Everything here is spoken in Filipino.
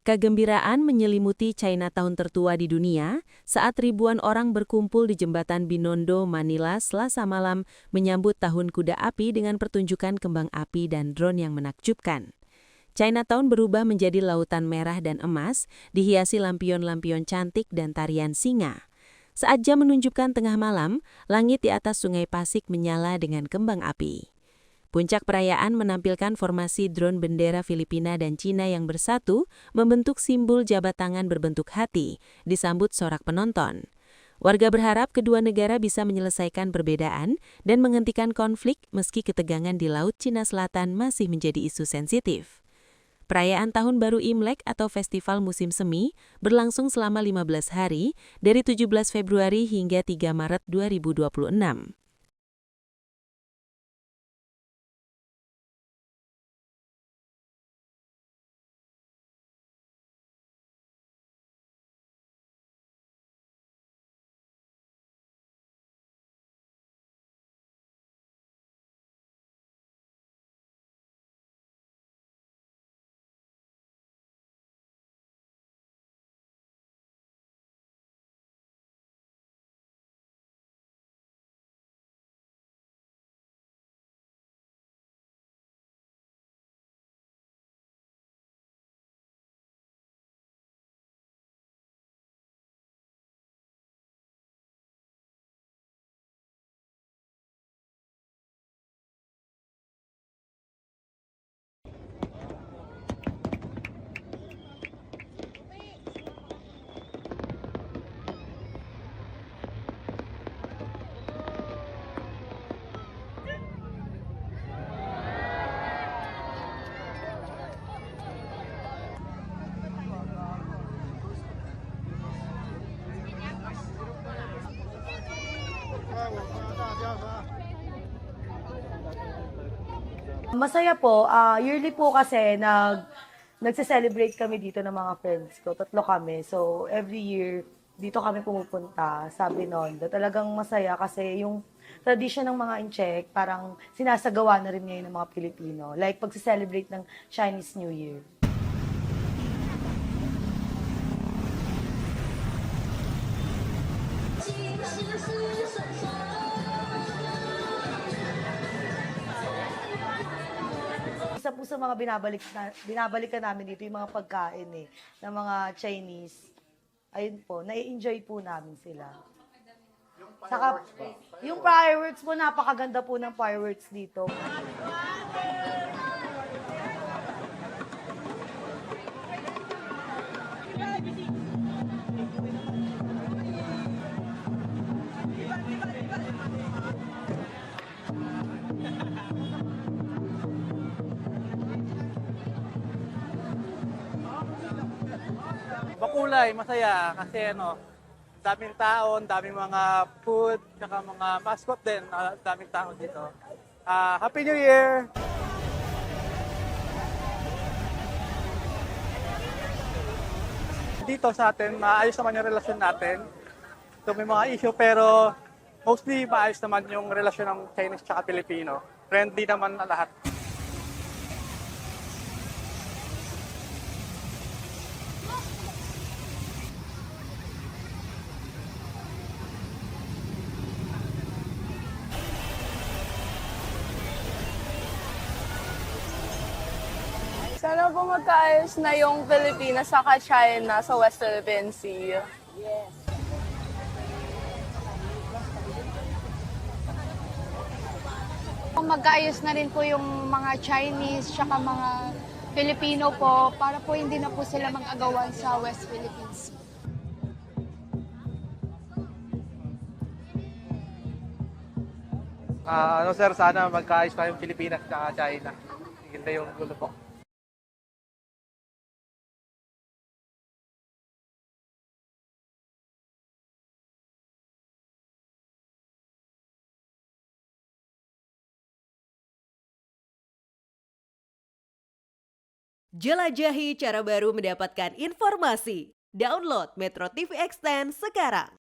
Kegembiraan menyelimuti Chinatown tertua di dunia saat ribuan orang berkumpul di Jembatan Binondo, Manila, Selasa malam menyambut Tahun Kuda Api dengan pertunjukan kembang api dan drone yang menakjubkan. Chinatown berubah menjadi lautan merah dan emas, dihiasi lampion-lampion cantik dan tarian singa. Saat jam menunjukkan tengah malam, langit di atas Sungai Pasig menyala dengan kembang api. Puncak perayaan menampilkan formasi drone bendera Filipina dan Cina yang bersatu membentuk simbol jabat tangan berbentuk hati, disambut sorak penonton. Warga berharap kedua negara bisa menyelesaikan perbedaan dan menghentikan konflik meski ketegangan di Laut Cina Selatan masih menjadi isu sensitif. Perayaan Tahun Baru Imlek atau Festival Musim Semi berlangsung selama 15 hari dari 17 Februari hingga 3 Maret 2026. Masaya po, yearly po kasi nagse-celebrate kami dito ng mga friends ko, 3 kami. So, every year, dito kami pumupunta sa Binondo. Talagang masaya kasi yung tradition ng mga Incheck, parang sinasagawa na rin ngayon ng mga Pilipino. Like, pagse-celebrate ng Chinese New Year. Isa po sa mga binabalikan namin dito yung mga pagkain ng mga Chinese. Ayun po, nai-enjoy po namin sila. Saka, yung fireworks po, napakaganda po ng fireworks dito. Makulay, masaya kasi daming tao, daming mga food, saka mga mascot din, daming tao dito. Happy New Year! Dito sa atin, maayos naman yung relasyon natin. So may mga issue pero mostly maayos naman yung relasyon ng Chinese at Filipino. Friendly naman na lahat. Sana po magkaayos na yung Pilipinas saka China sa West Philippine Sea. Yes. Magkaayos na rin po yung mga Chinese tsaka mga Filipino po para po hindi na po sila mag-agawan sa West Philippines. Sir, sana magkaayos na yung Pilipinas at China. Hindi yung gulo po. Jelajahi cara baru mendapatkan informasi. Download Metro TV Extend sekarang.